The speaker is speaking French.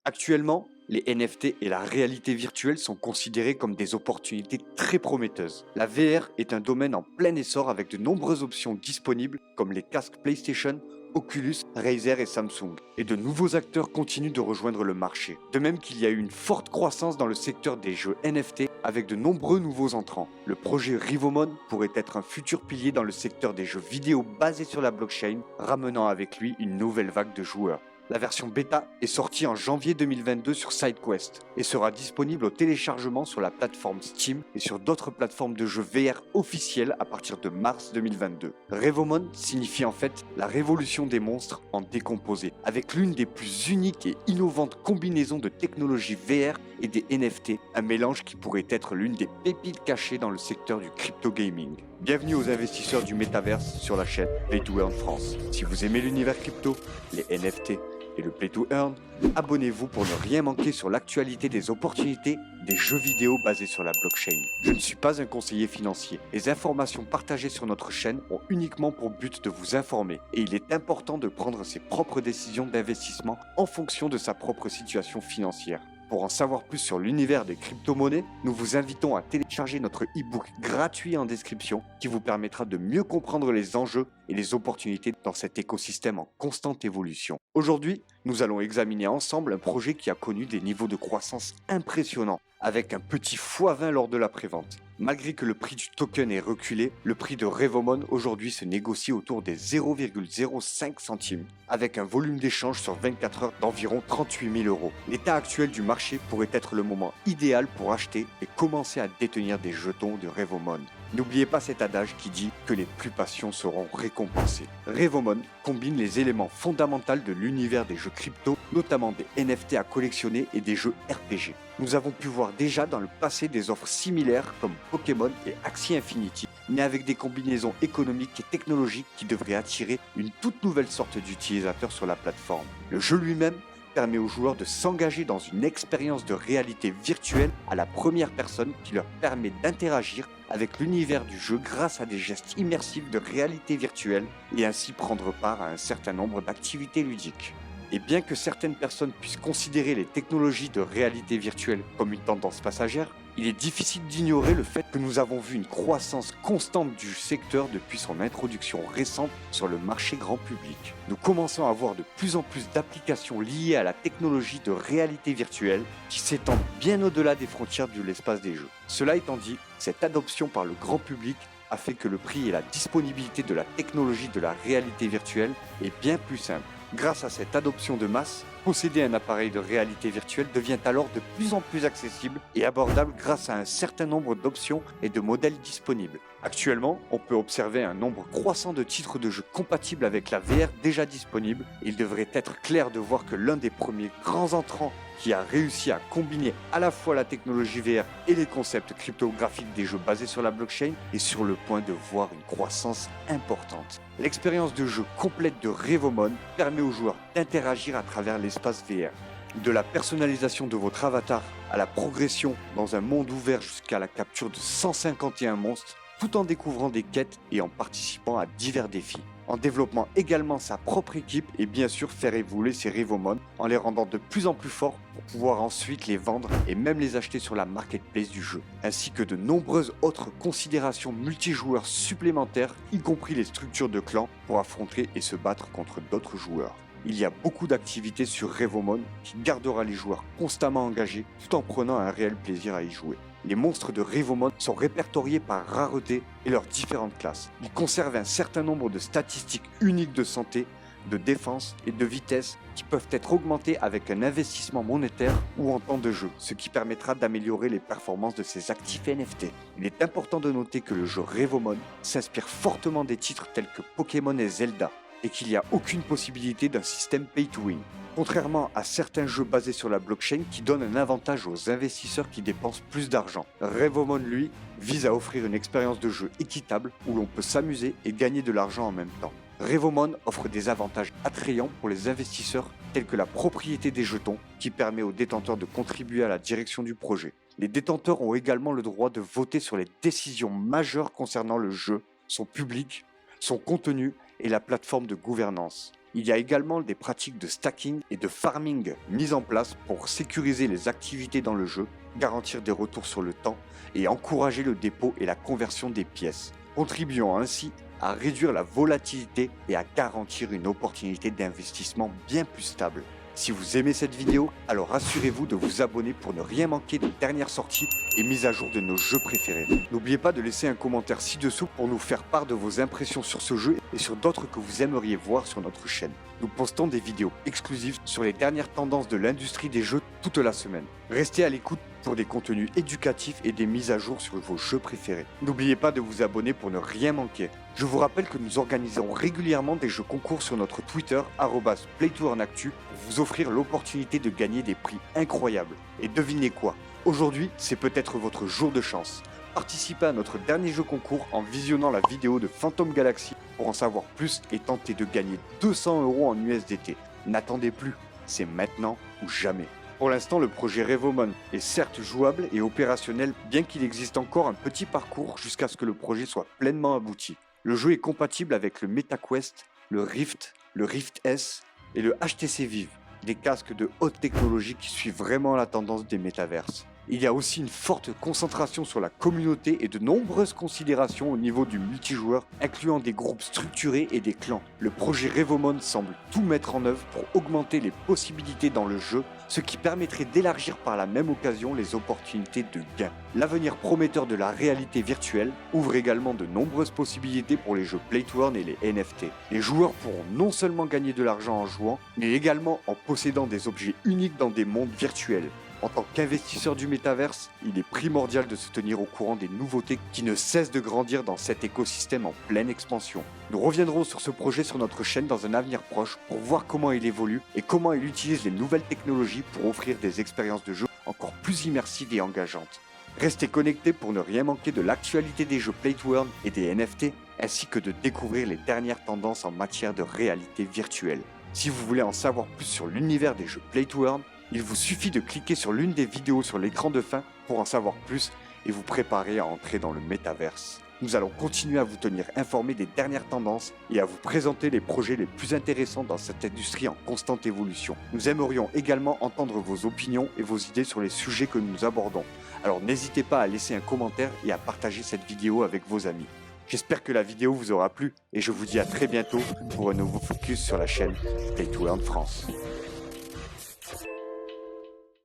Actuellement, les NFT et la réalité virtuelle sont considérés comme des opportunités très prometteuses. La VR est un domaine en plein essor avec de nombreuses options disponibles comme les casques PlayStation, Oculus, Razer et Samsung. Et de nouveaux acteurs continuent de rejoindre le marché. De même qu'il y a eu une forte croissance dans le secteur des jeux NFT avec de nombreux nouveaux entrants. Le projet Rivomon pourrait être un futur pilier dans le secteur des jeux vidéo basés sur la blockchain, ramenant avec lui une nouvelle vague de joueurs. La version bêta est sortie en janvier 2022 sur SideQuest et sera disponible au téléchargement sur la plateforme Steam et sur d'autres plateformes de jeux VR officielles à partir de mars 2022. Revomon signifie en fait la révolution des monstres en décomposé, avec l'une des plus uniques et innovantes combinaisons de technologies VR et des NFT, un mélange qui pourrait être l'une des pépites cachées dans le secteur du crypto gaming. Bienvenue aux investisseurs du métaverse sur la chaîne Play to Earn France. Si vous aimez l'univers crypto, les NFT et le Play to Earn, abonnez-vous pour ne rien manquer sur l'actualité des opportunités des jeux vidéo basés sur la blockchain. Je ne suis pas un conseiller financier. Les informations partagées sur notre chaîne ont uniquement pour but de vous informer et il est important de prendre ses propres décisions d'investissement en fonction de sa propre situation financière. Pour en savoir plus sur l'univers des crypto-monnaies, nous vous invitons à télécharger notre e-book gratuit en description qui vous permettra de mieux comprendre les enjeux et les opportunités dans cet écosystème en constante évolution. Aujourd'hui, nous allons examiner ensemble un projet qui a connu des niveaux de croissance impressionnants, avec un petit x20 lors de la prévente. Malgré que le prix du token ait reculé, le prix de Revomon aujourd'hui se négocie autour des 0,05 centimes, avec un volume d'échange sur 24 heures d'environ 38 000 euros. L'état actuel du marché pourrait être le moment idéal pour acheter et commencer à détenir des jetons de Revomon. N'oubliez pas cet adage qui dit que les plus patients seront récompensés. Revomon combine les éléments fondamentaux de l'univers des jeux crypto, notamment des NFT à collectionner et des jeux RPG. Nous avons pu voir déjà dans le passé des offres similaires comme Pokémon et Axie Infinity, mais avec des combinaisons économiques et technologiques qui devraient attirer une toute nouvelle sorte d'utilisateurs sur la plateforme. Le jeu lui-même permet aux joueurs de s'engager dans une expérience de réalité virtuelle à la première personne qui leur permet d'interagir avec l'univers du jeu grâce à des gestes immersifs de réalité virtuelle et ainsi prendre part à un certain nombre d'activités ludiques. Et bien que certaines personnes puissent considérer les technologies de réalité virtuelle comme une tendance passagère, il est difficile d'ignorer le fait que nous avons vu une croissance constante du secteur depuis son introduction récente sur le marché grand public. Nous commençons à voir de plus en plus d'applications liées à la technologie de réalité virtuelle qui s'étendent bien au-delà des frontières de l'espace des jeux. Cela étant dit, cette adoption par le grand public a fait que le prix et la disponibilité de la technologie de la réalité virtuelle est bien plus simple. Grâce à cette adoption de masse, posséder un appareil de réalité virtuelle devient alors de plus en plus accessible et abordable grâce à un certain nombre d'options et de modèles disponibles. Actuellement, on peut observer un nombre croissant de titres de jeux compatibles avec la VR déjà disponibles. Il devrait être clair de voir que l'un des premiers grands entrants qui a réussi à combiner à la fois la technologie VR et les concepts cryptographiques des jeux basés sur la blockchain est sur le point de voir une croissance importante. L'expérience de jeu complète de Revomon permet aux joueurs d'interagir à travers l'espace VR. De la personnalisation de votre avatar à la progression dans un monde ouvert jusqu'à la capture de 151 monstres, tout en découvrant des quêtes et en participant à divers défis. En développant également sa propre équipe et bien sûr faire évoluer ses Revomon en les rendant de plus en plus forts pour pouvoir ensuite les vendre et même les acheter sur la marketplace du jeu, ainsi que de nombreuses autres considérations multijoueurs supplémentaires, y compris les structures de clans pour affronter et se battre contre d'autres joueurs. Il y a beaucoup d'activités sur Revomon qui gardera les joueurs constamment engagés tout en prenant un réel plaisir à y jouer. Les monstres de Revomon sont répertoriés par rareté et leurs différentes classes. Ils conservent un certain nombre de statistiques uniques de santé, de défense et de vitesse qui peuvent être augmentées avec un investissement monétaire ou en temps de jeu, ce qui permettra d'améliorer les performances de ces actifs NFT. Il est important de noter que le jeu Revomon s'inspire fortement des titres tels que Pokémon et Zelda, et qu'il n'y a aucune possibilité d'un système pay to win. Contrairement à certains jeux basés sur la blockchain qui donnent un avantage aux investisseurs qui dépensent plus d'argent. Revomon, lui, vise à offrir une expérience de jeu équitable où l'on peut s'amuser et gagner de l'argent en même temps. Revomon offre des avantages attrayants pour les investisseurs tels que la propriété des jetons qui permet aux détenteurs de contribuer à la direction du projet. Les détenteurs ont également le droit de voter sur les décisions majeures concernant le jeu, son public, son contenu et la plateforme de gouvernance. Il y a également des pratiques de stacking et de farming mises en place pour sécuriser les activités dans le jeu, garantir des retours sur le temps et encourager le dépôt et la conversion des pièces, contribuant ainsi à réduire la volatilité et à garantir une opportunité d'investissement bien plus stable. Si vous aimez cette vidéo, alors assurez-vous de vous abonner pour ne rien manquer des dernières sorties et mises à jour de nos jeux préférés. N'oubliez pas de laisser un commentaire ci-dessous pour nous faire part de vos impressions sur ce jeu et sur d'autres que vous aimeriez voir sur notre chaîne. Nous postons des vidéos exclusives sur les dernières tendances de l'industrie des jeux toute la semaine. Restez à l'écoute pour des contenus éducatifs et des mises à jour sur vos jeux préférés. N'oubliez pas de vous abonner pour ne rien manquer. Je vous rappelle que nous organisons régulièrement des jeux concours sur notre Twitter @playtoearnactu pour vous offrir l'opportunité de gagner des prix incroyables. Et devinez quoi? Aujourd'hui, c'est peut-être votre jour de chance. Participez à notre dernier jeu concours en visionnant la vidéo de Phantom Galaxy pour en savoir plus et tenter de gagner 200 € en USDT. N'attendez plus, c'est maintenant ou jamais. Pour l'instant, le projet Revomon est certes jouable et opérationnel, bien qu'il existe encore un petit parcours jusqu'à ce que le projet soit pleinement abouti. Le jeu est compatible avec le MetaQuest, le Rift S et le HTC Vive, des casques de haute technologie qui suivent vraiment la tendance des métaverses. Il y a aussi une forte concentration sur la communauté et de nombreuses considérations au niveau du multijoueur, incluant des groupes structurés et des clans. Le projet Revomon semble tout mettre en œuvre pour augmenter les possibilités dans le jeu, ce qui permettrait d'élargir par la même occasion les opportunités de gain. L'avenir prometteur de la réalité virtuelle ouvre également de nombreuses possibilités pour les jeux Play to Earn et les NFT. Les joueurs pourront non seulement gagner de l'argent en jouant, mais également en possédant des objets uniques dans des mondes virtuels. En tant qu'investisseur du métaverse, il est primordial de se tenir au courant des nouveautés qui ne cessent de grandir dans cet écosystème en pleine expansion. Nous reviendrons sur ce projet sur notre chaîne dans un avenir proche pour voir comment il évolue et comment il utilise les nouvelles technologies pour offrir des expériences de jeu encore plus immersives et engageantes. Restez connectés pour ne rien manquer de l'actualité des jeux Play to Earn et des NFT, ainsi que de découvrir les dernières tendances en matière de réalité virtuelle. Si vous voulez en savoir plus sur l'univers des jeux Play to Earn, il vous suffit de cliquer sur l'une des vidéos sur l'écran de fin pour en savoir plus et vous préparer à entrer dans le métaverse. Nous allons continuer à vous tenir informés des dernières tendances et à vous présenter les projets les plus intéressants dans cette industrie en constante évolution. Nous aimerions également entendre vos opinions et vos idées sur les sujets que nous abordons. Alors n'hésitez pas à laisser un commentaire et à partager cette vidéo avec vos amis. J'espère que la vidéo vous aura plu et je vous dis à très bientôt pour un nouveau focus sur la chaîne Play to Earn France.